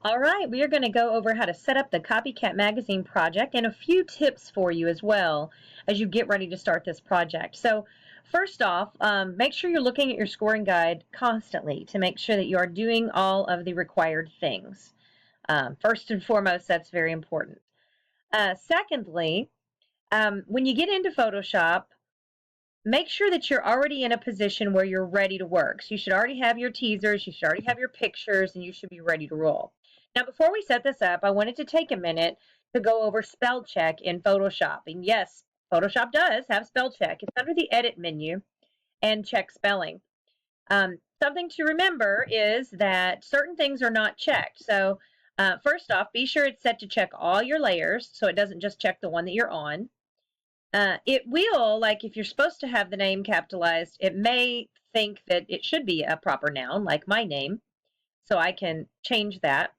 All right, we are going to go over how to set up the Copycat Magazine project and a few tips for you as well as you get ready to start this project. So first off, make sure you're looking at your scoring guide constantly to make sure that you are doing all of the required things. First and foremost, that's very important. Secondly, when you get into Photoshop, make sure that you're already in a position where you're ready to work. So you should already have your teasers, you should already have your pictures, and you should be ready to roll. Now, before we set this up, I wanted to take a minute to go over spell check in Photoshop. And yes, Photoshop does have spell check. It's under the edit menu and check spelling. Something to remember is that certain things are not checked. So first off, be sure it's set to check all your layers so it doesn't just check the one that you're on. It will, like if you're supposed to have the name capitalized, it may think that it should be a proper noun, like my name. So I can change that.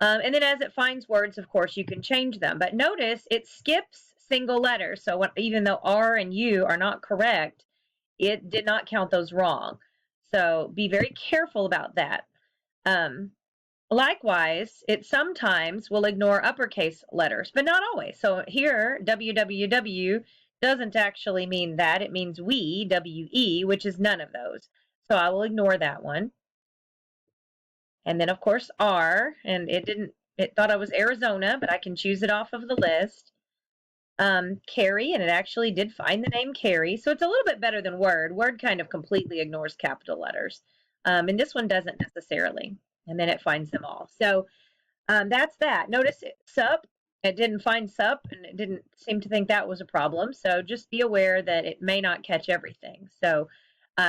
And then as it finds words, of course, you can change them. But notice it skips single letters. So even though R and U are not correct, it did not count those wrong. So be very careful about that. Likewise, it sometimes will ignore uppercase letters, but not always. So here, www doesn't actually mean that. It means we, we, which is none of those. So I will ignore that one. And then, of course, R, and it thought I was Arizona, but I can choose it off of the list. Carrie, and it actually did find the name Carrie. So it's a little bit better than Word. Word kind of completely ignores capital letters. And this one doesn't necessarily. And then it finds them all. So that's that. Notice sup, it didn't find sup, and it didn't seem to think that was a problem. So just be aware that it may not catch everything. So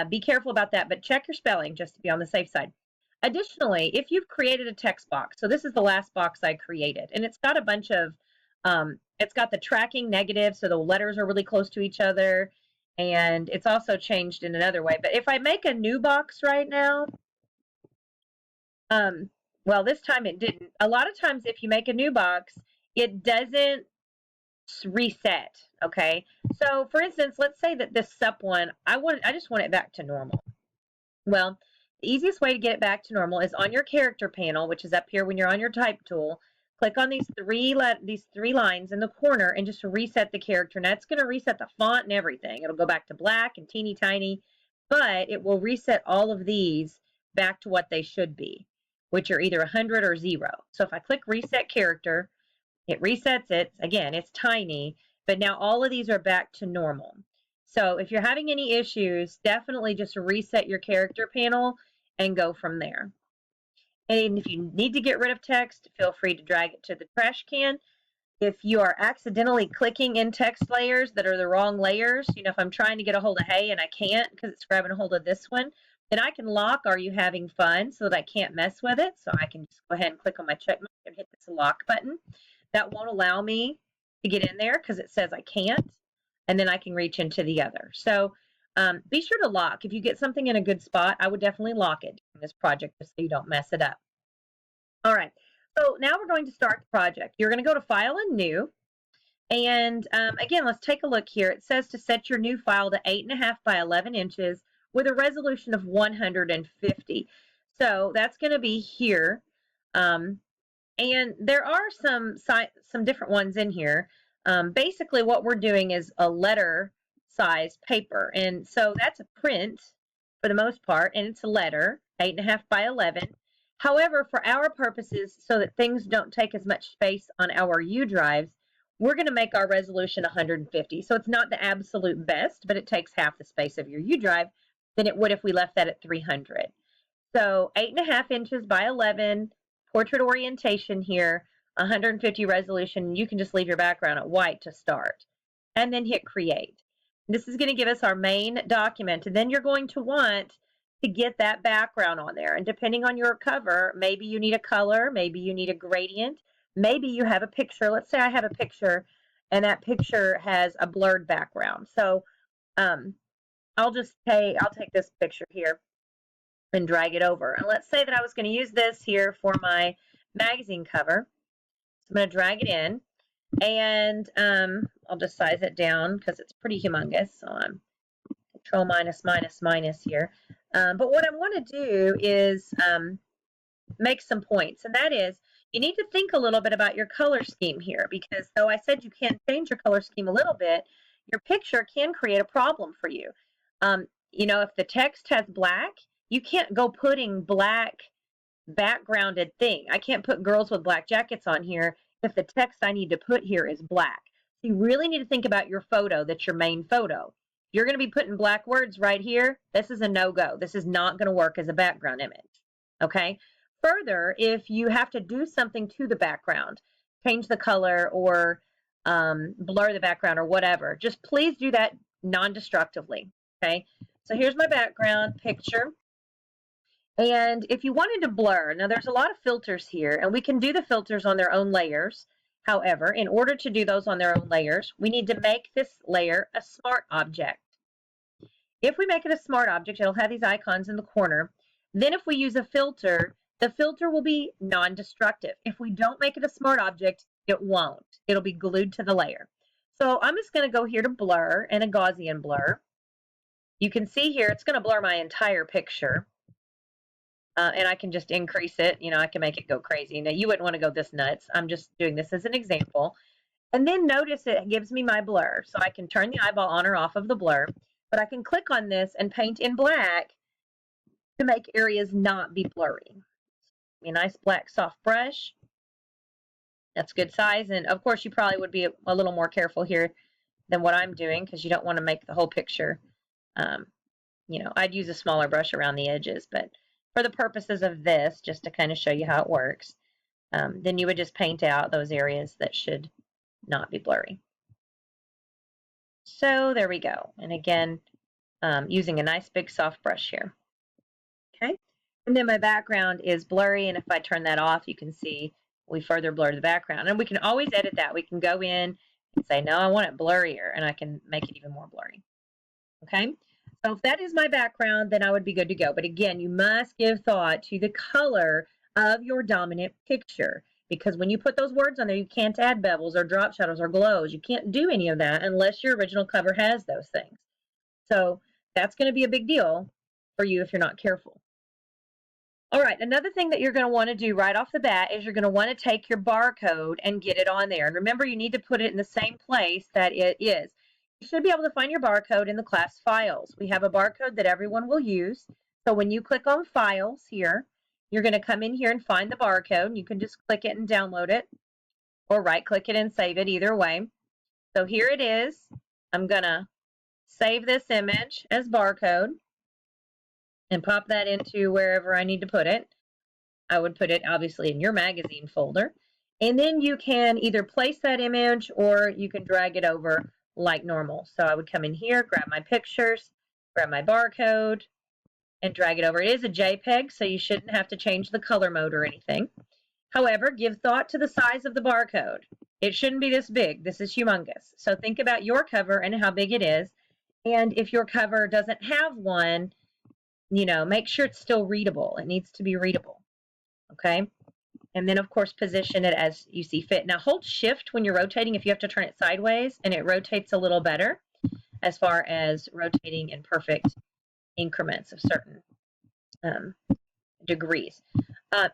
be careful about that, but check your spelling just to be on the safe side. Additionally, if you've created a text box, so this is the last box I created, and it's got a bunch of, it's got the tracking negative, so the letters are really close to each other, and it's also changed in another way. But if I make a new box right now, well, this time it didn't. A lot of times if you make a new box, it doesn't reset, okay? So for instance, let's say that this sup one, I just want it back to normal. Well, the easiest way to get it back to normal is on your character panel, which is up here when you're on your type tool. Click on these three lines in the corner and just reset the character. And that's going to reset the font and everything. It'll go back to black and teeny tiny, but it will reset all of these back to what they should be, which are either 100 or 0. So if I click reset character, it resets it. Again, it's tiny, but now all of these are back to normal. So if you're having any issues, definitely just reset your character panel and go from there. And if you need to get rid of text, feel free to drag it to the trash can. If you are accidentally clicking in text layers that are the wrong layers, if I'm trying to get a hold of hey and I can't because it's grabbing a hold of this one, then I can lock are you having fun so that I can't mess with it. So I can just go ahead and click on my check mark and hit this lock button. That won't allow me to get in there because it says I can't, and then I can reach into the other. So be sure to lock. If you get something in a good spot, I would definitely lock it in this project just so you don't mess it up. All right, so now we're going to start the project. You're going to go to File and New. And again, let's take a look here. It says to set your new file to 8.5 by 11 inches with a resolution of 150. So that's going to be here. And there are some different ones in here. Basically, what we're doing is a letter size paper. And so that's a print for the most part, and it's a letter, 8.5 by 11. However, for our purposes, so that things don't take as much space on our U drives, we're going to make our resolution 150. So it's not the absolute best, but it takes half the space of your U drive than it would if we left that at 300. So 8.5 inches by 11, portrait orientation here, 150 resolution. You can just leave your background at white to start. And then hit create. This is going to give us our main document. And then you're going to want to get that background on there. And depending on your cover, maybe you need a color, maybe you need a gradient, maybe you have a picture. Let's say I have a picture and that picture has a blurred background. So I'll take this picture here and drag it over. And let's say that I was going to use this here for my magazine cover. So I'm going to drag it in, and I'll just size it down because it's pretty humongous. So I'm Control minus minus minus here. But what I want to do is make some points, and that is you need to think a little bit about your color scheme here, because though I said you can change your color scheme a little bit, your picture can create a problem for you. You know, if the text has black, you can't go putting black backgrounded thing. I can't put girls with black jackets on here if the text I need to put here is black. So you really need to think about your photo that's your main photo. If you're going to be putting black words right here, this is a no-go. This is not going to work as a background image. Okay? Further, if you have to do something to the background, change the color or blur the background or whatever, just please do that non-destructively. Okay? So here's my background picture. And if you wanted to blur, now there's a lot of filters here, and we can do the filters on their own layers. However, in order to do those on their own layers, we need to make this layer a smart object. If we make it a smart object, it'll have these icons in the corner. Then if we use a filter, the filter will be non-destructive. If we don't make it a smart object, it won't. It'll be glued to the layer. So I'm just going to go here to blur and a Gaussian blur. You can see here it's going to blur my entire picture. And I can just increase it. You know, I can make it go crazy. Now, you wouldn't want to go this nuts. I'm just doing this as an example. And then notice it gives me my blur. So I can turn the eyeball on or off of the blur. But I can click on this and paint in black to make areas not be blurry. A nice black soft brush. That's good size. And, of course, you probably would be a little more careful here than what I'm doing because you don't want to make the whole picture. You know, I'd use a smaller brush around the edges, but for the purposes of this, just to kind of show you how it works, then you would just paint out those areas that should not be blurry. So there we go. And again, using a nice big soft brush here. Okay. And then my background is blurry, and if I turn that off, you can see we further blur the background. And we can always edit that. We can go in and say, no, I want it blurrier, and I can make it even more blurry. Okay. So if that is my background, then I would be good to go. But again, you must give thought to the color of your dominant picture, because when you put those words on there, you can't add bevels or drop shadows or glows. You can't do any of that unless your original cover has those things. So that's going to be a big deal for you if you're not careful. All right, another thing that you're going to want to do right off the bat is you're going to want to take your barcode and get it on there. And remember, you need to put it in the same place that it is. You should be able to find your barcode in the class files. We have a barcode that everyone will use. So when you click on files here, you're going to come in here and find the barcode. You can just click it and download it, or right click it and save it, either way. So here it is. I'm going to save this image as barcode and pop that into wherever I need to put it. I would put it obviously in your magazine folder. And then you can either place that image or you can drag it over like normal. So I would come in here, grab my pictures, grab my barcode, and drag it over. It is a JPEG, so you shouldn't have to change the color mode or anything. However, give thought to the size of the barcode. It shouldn't be this big. This is humongous. So think about your cover and how big it is. And if your cover doesn't have one, you know, make sure it's still readable. It needs to be readable. Okay? And then, of course, position it as you see fit. Now, hold shift when you're rotating if you have to turn it sideways, and it rotates a little better as far as rotating in perfect increments of certain degrees.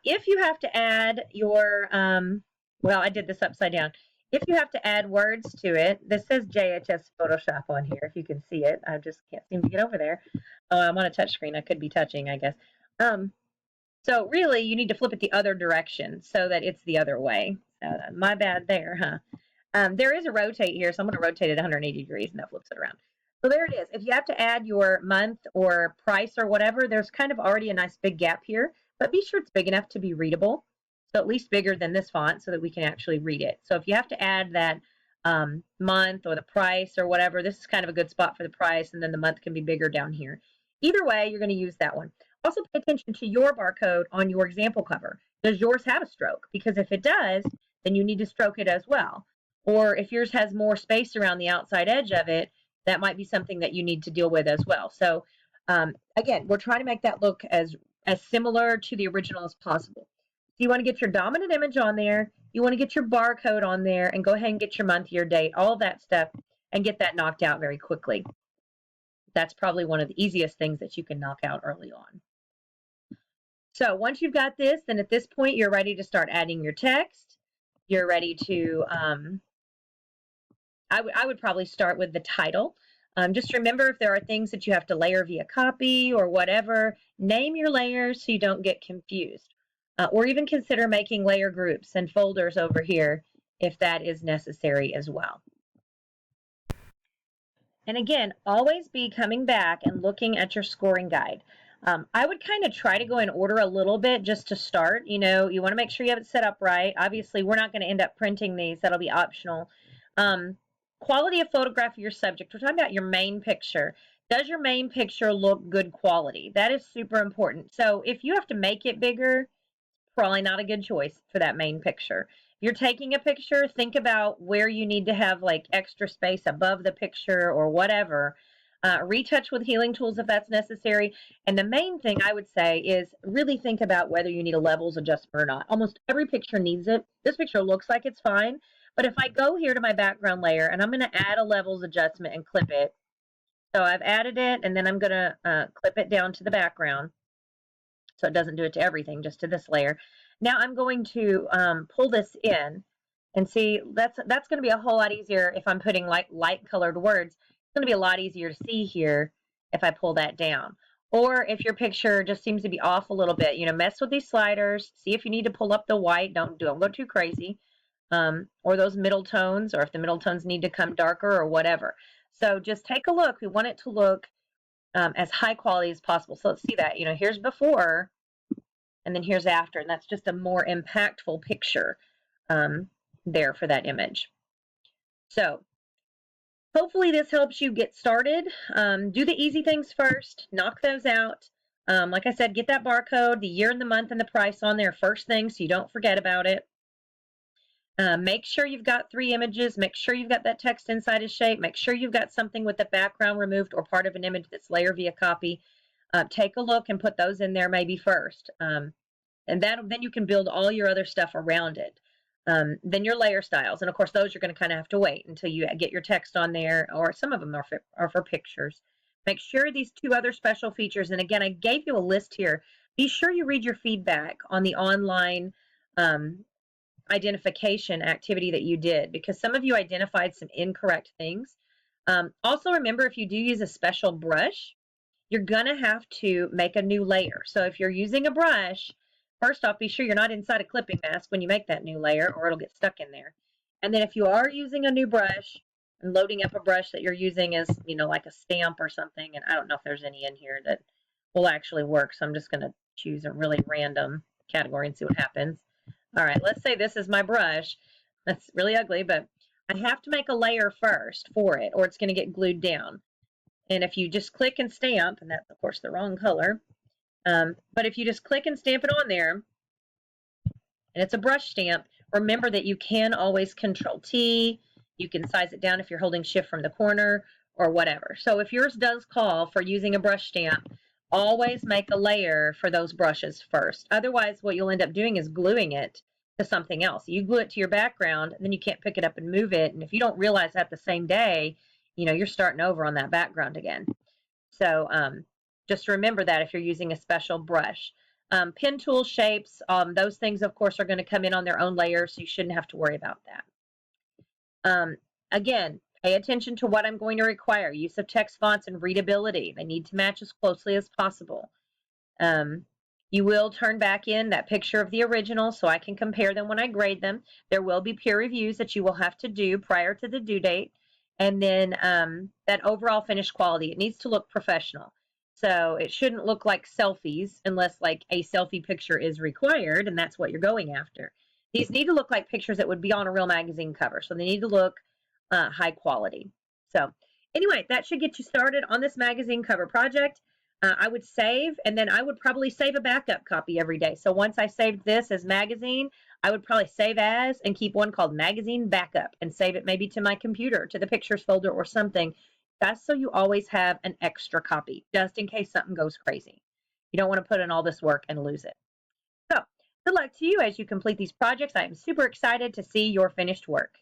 If you have to add your, well, I did this upside down. If you have to add words to it, this says JHS Photoshop on here, if you can see it. I just can't seem to get over there. I'm on a touch screen. I could be touching, I guess. So really, you need to flip it the other direction so that it's the other way. My bad there, huh? There is a rotate here, so I'm going to rotate it 180 degrees, and that flips it around. So there it is. If you have to add your month or price or whatever, there's kind of already a nice big gap here, but be sure it's big enough to be readable. So at least bigger than this font so that we can actually read it. So if you have to add that month or the price or whatever, this is kind of a good spot for the price, and then the month can be bigger down here. Either way, you're going to use that one. Also pay attention to your barcode on your example cover. Does yours have a stroke? Because if it does, then you need to stroke it as well. Or if yours has more space around the outside edge of it, that might be something that you need to deal with as well. So again, we're trying to make that look as similar to the original as possible. So you want to get your dominant image on there. You want to get your barcode on there and go ahead and get your month, year, date, all of that stuff, and get that knocked out very quickly. That's probably one of the easiest things that you can knock out early on. So once you've got this, then at this point, you're ready to start adding your text. You're ready to, I would probably start with the title. Just remember, if there are things that you have to layer via copy or whatever, name your layers so you don't get confused. Or even consider making layer groups and folders over here if that is necessary as well. And again, always be coming back and looking at your scoring guide. I would kind of try to go in order a little bit just to start. You know, you want to make sure you have it set up right. Obviously, we're not going to end up printing these. That'll be optional. Quality of photograph of your subject. We're talking about your main picture. Does your main picture look good quality? That is super important. So if you have to make it bigger, probably not a good choice for that main picture. If you're taking a picture, think about where you need to have like extra space above the picture or whatever. Retouch with healing tools if that's necessary. And the main thing I would say is really think about whether you need a levels adjustment or not. Almost every picture needs it. This picture looks like it's fine, but if I go here to my background layer and I'm going to add a levels adjustment and clip it, so I've added it and then I'm going to clip it down to the background. So it doesn't do it to everything, just to this layer. Now I'm going to pull this in and see that's going to be a whole lot easier if I'm putting like light colored words. It's going to be a lot easier to see here if I pull that down. Or if your picture just seems to be off a little bit, you know, mess with these sliders, see if you need to pull up the white, don't go too crazy, or those middle tones, or if the middle tones need to come darker or whatever. So just take a look. We want it to look as high quality as possible. So let's see that, you know, here's before and then here's after, and that's just a more impactful picture there for that image. So hopefully this helps you get started. Do the easy things first, knock those out. Like I said, get that barcode, the year and the month and the price on there first thing so you don't forget about it. Make sure you've got 3 images. Make sure you've got that text inside a shape. Make sure you've got something with the background removed or part of an image that's layer via copy. Take a look and put those in there maybe first. And then you can build all your other stuff around it. Then your layer styles. And of course, those you're going to kind of have to wait until you get your text on there, or some of them are for pictures. Make sure these 2 other special features, and again, I gave you a list here. Be sure you read your feedback on the online identification activity that you did, because some of you identified some incorrect things. Also remember, if you do use a special brush, you're gonna have to make a new layer. So if you're using a brush, first off, be sure you're not inside a clipping mask when you make that new layer, or it'll get stuck in there. And then if you are using a new brush and loading up a brush that you're using as, you know, like a stamp or something, and I don't know if there's any in here that will actually work, so I'm just gonna choose a really random category and see what happens. All right, let's say this is my brush. That's really ugly, but I have to make a layer first for it, or it's going to get glued down. And if you just click and stamp, and that's of course the wrong color, but if you just click and stamp it on there, and it's a brush stamp, remember that you can always Control T. You can size it down if you're holding Shift from the corner or whatever. So if yours does call for using a brush stamp, always make a layer for those brushes first. Otherwise, what you'll end up doing is gluing it to something else. You glue it to your background, and then you can't pick it up and move it. And if you don't realize that the same day, you know, you're starting over on that background again. So just remember that if you're using a special brush. Pen tool shapes, those things, of course, are going to come in on their own layer, so you shouldn't have to worry about that. Again, pay attention to what I'm going to require. Use of text fonts and readability. They need to match as closely as possible. You will turn back in that picture of the original so I can compare them when I grade them. There will be peer reviews that you will have to do prior to the due date. And then that overall finished quality, it needs to look professional. So it shouldn't look like selfies unless like a selfie picture is required, and that's what you're going after. These need to look like pictures that would be on a real magazine cover. So they need to look high quality. So anyway, that should get you started on this magazine cover project. I would save, and then I would probably save a backup copy every day. So once I saved this as magazine, I would probably save as and keep one called magazine backup and save it maybe to my computer, to the pictures folder or something. That's so you always have an extra copy, just in case something goes crazy. You don't want to put in all this work and lose it. So good luck to you as you complete these projects. I am super excited to see your finished work.